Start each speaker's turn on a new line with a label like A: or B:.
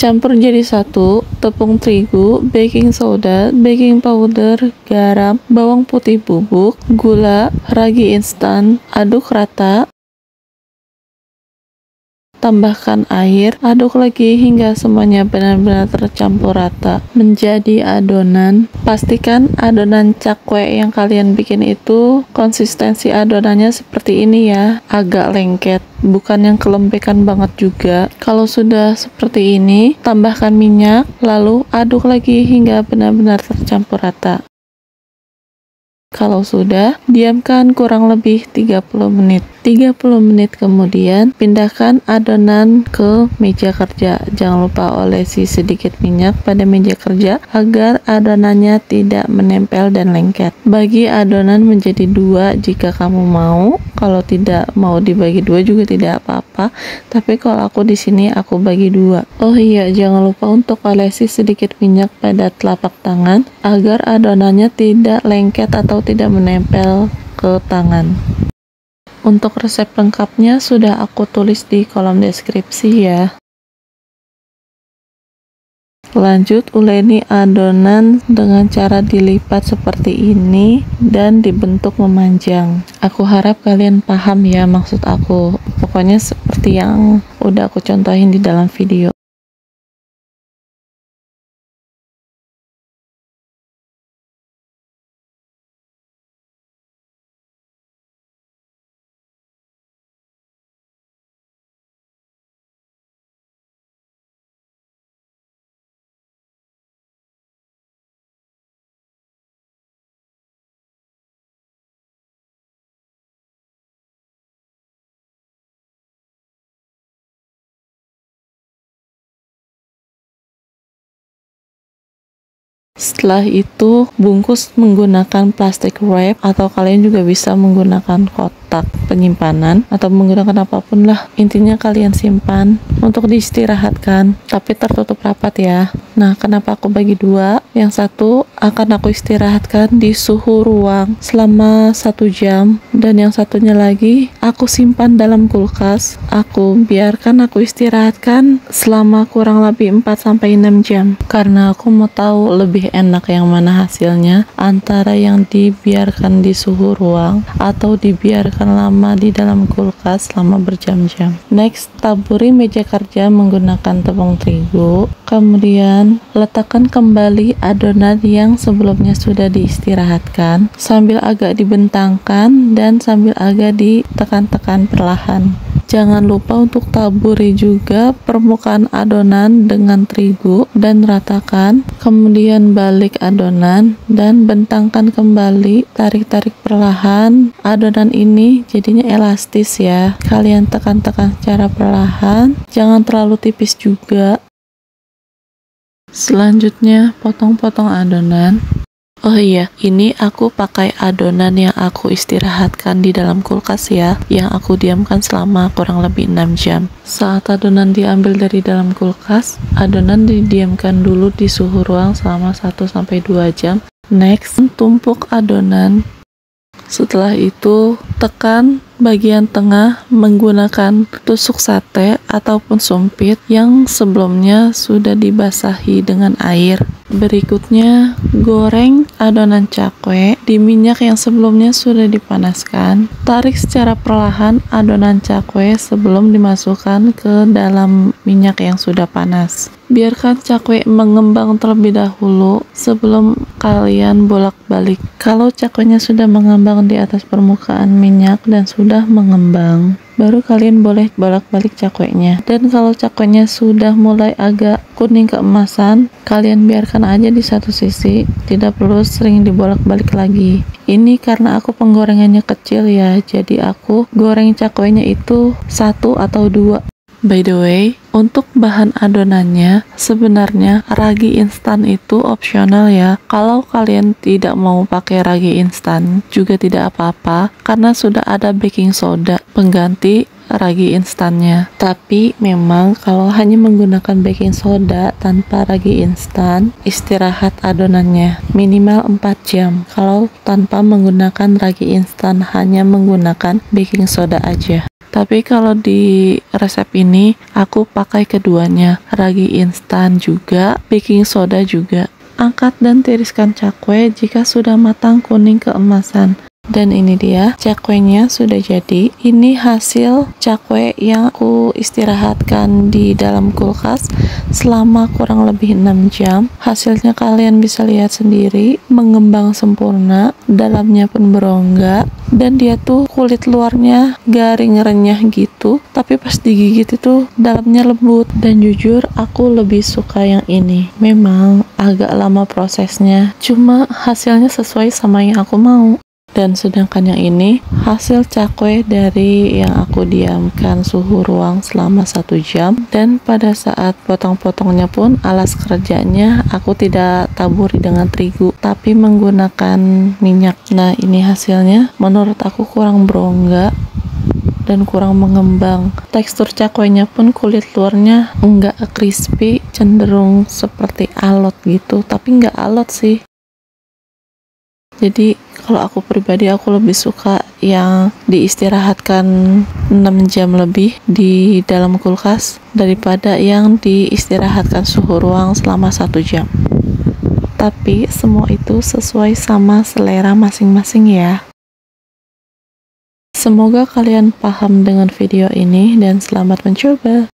A: Campur jadi satu tepung terigu, baking soda, baking powder, garam, bawang putih bubuk, gula, ragi instan, aduk rata. Tambahkan air, aduk lagi hingga semuanya benar-benar tercampur rata menjadi adonan. Pastikan adonan cakwe yang kalian bikin itu konsistensi adonannya seperti ini ya, agak lengket, bukan yang kelembekan banget juga. Kalau sudah seperti ini, tambahkan minyak, lalu aduk lagi hingga benar-benar tercampur rata. Kalau sudah, diamkan kurang lebih 30 menit. 30 menit kemudian, pindahkan adonan ke meja kerja. Jangan lupa olesi sedikit minyak pada meja kerja agar adonannya tidak menempel dan lengket. Bagi adonan menjadi dua jika kamu mau. Kalau tidak mau dibagi dua juga tidak apa-apa. Tapi kalau aku di sini aku bagi dua. Oh iya, jangan lupa untuk olesi sedikit minyak pada telapak tangan agar adonannya tidak lengket atau tidak menempel ke tangan. Untuk resep lengkapnya sudah aku tulis di kolom deskripsi ya. Lanjut, uleni adonan dengan cara dilipat seperti ini dan dibentuk memanjang. Aku harap kalian paham ya maksud aku. Pokoknya seperti yang udah aku contohin di dalam video. Setelah itu, bungkus menggunakan plastik wrap atau kalian juga bisa menggunakan kotak penyimpanan atau menggunakan apapun lah. Intinya kalian simpan untuk diistirahatkan, tapi tertutup rapat ya. Nah, kenapa aku bagi dua? Yang satu akan aku istirahatkan di suhu ruang selama 1 jam dan yang satunya lagi aku simpan dalam kulkas. Aku biarkan aku istirahatkan selama kurang lebih 4-6 jam karena aku mau tahu lebih enak yang mana hasilnya antara yang dibiarkan di suhu ruang atau dibiarkan lama di dalam kulkas selama berjam-jam. Next, taburi meja kerja menggunakan tepung terigu, kemudian letakkan kembali adonan yang sebelumnya sudah diistirahatkan sambil agak dibentangkan dan sambil agak ditekan-tekan perlahan. Jangan lupa untuk taburi juga permukaan adonan dengan terigu dan ratakan, kemudian balik adonan dan bentangkan kembali, tarik-tarik perlahan. Adonan ini jadinya elastis ya, kalian tekan-tekan secara perlahan, jangan terlalu tipis juga. Selanjutnya potong-potong adonan. Oh iya, ini aku pakai adonan yang aku istirahatkan di dalam kulkas ya, yang aku diamkan selama kurang lebih 6 jam. Saat adonan diambil dari dalam kulkas, adonan didiamkan dulu di suhu ruang selama 1-2 jam. Next, tumpuk adonan. Setelah itu, tekan bagian tengah menggunakan tusuk sate ataupun sumpit yang sebelumnya sudah dibasahi dengan air. Berikutnya, goreng adonan cakwe di minyak yang sebelumnya sudah dipanaskan. Tarik secara perlahan adonan cakwe sebelum dimasukkan ke dalam minyak yang sudah panas. Biarkan cakwe mengembang terlebih dahulu sebelum kalian bolak-balik. Kalau cakwenya sudah mengembang di atas permukaan minyak dan sudah mengembang, baru kalian boleh bolak-balik cakwenya. Dan kalau cakwenya sudah mulai agak kuning keemasan, kalian biarkan aja di satu sisi, tidak perlu sering dibolak-balik lagi. Ini karena aku penggorengannya kecil ya, jadi aku goreng cakwenya itu 1 atau 2. By the way, untuk bahan adonannya sebenarnya ragi instan itu opsional ya. Kalau kalian tidak mau pakai ragi instan juga tidak apa-apa karena sudah ada baking soda pengganti ragi instannya. Tapi memang kalau hanya menggunakan baking soda tanpa ragi instan, istirahat adonannya minimal 4 jam. Kalau tanpa menggunakan ragi instan hanya menggunakan baking soda aja. Tapi kalau di resep ini aku pakai keduanya, ragi instan juga, baking soda juga. Angkat dan tiriskan cakwe jika sudah matang kuning keemasan. Dan ini dia cakwenya sudah jadi. Ini hasil cakwe yang aku istirahatkan di dalam kulkas selama kurang lebih 6 jam. Hasilnya kalian bisa lihat sendiri, mengembang sempurna, dalamnya pun berongga, dan dia tuh kulit luarnya garing renyah gitu, tapi pas digigit itu dalamnya lembut. Dan jujur aku lebih suka yang ini. Memang agak lama prosesnya, cuma hasilnya sesuai sama yang aku mau. Dan sedangkan yang ini hasil cakwe dari yang aku diamkan suhu ruang selama 1 jam. Dan pada saat potong-potongnya pun alas kerjanya aku tidak taburi dengan terigu, tapi menggunakan minyak. Nah ini hasilnya menurut aku kurang berongga dan kurang mengembang. Tekstur cakwenya pun kulit luarnya enggak crispy, cenderung seperti alot gitu, tapi enggak alot sih. Jadi kalau aku pribadi aku lebih suka yang diistirahatkan 6 jam lebih di dalam kulkas daripada yang diistirahatkan suhu ruang selama 1 jam. Tapi semua itu sesuai sama selera masing-masing ya. Semoga kalian paham dengan video ini dan selamat mencoba.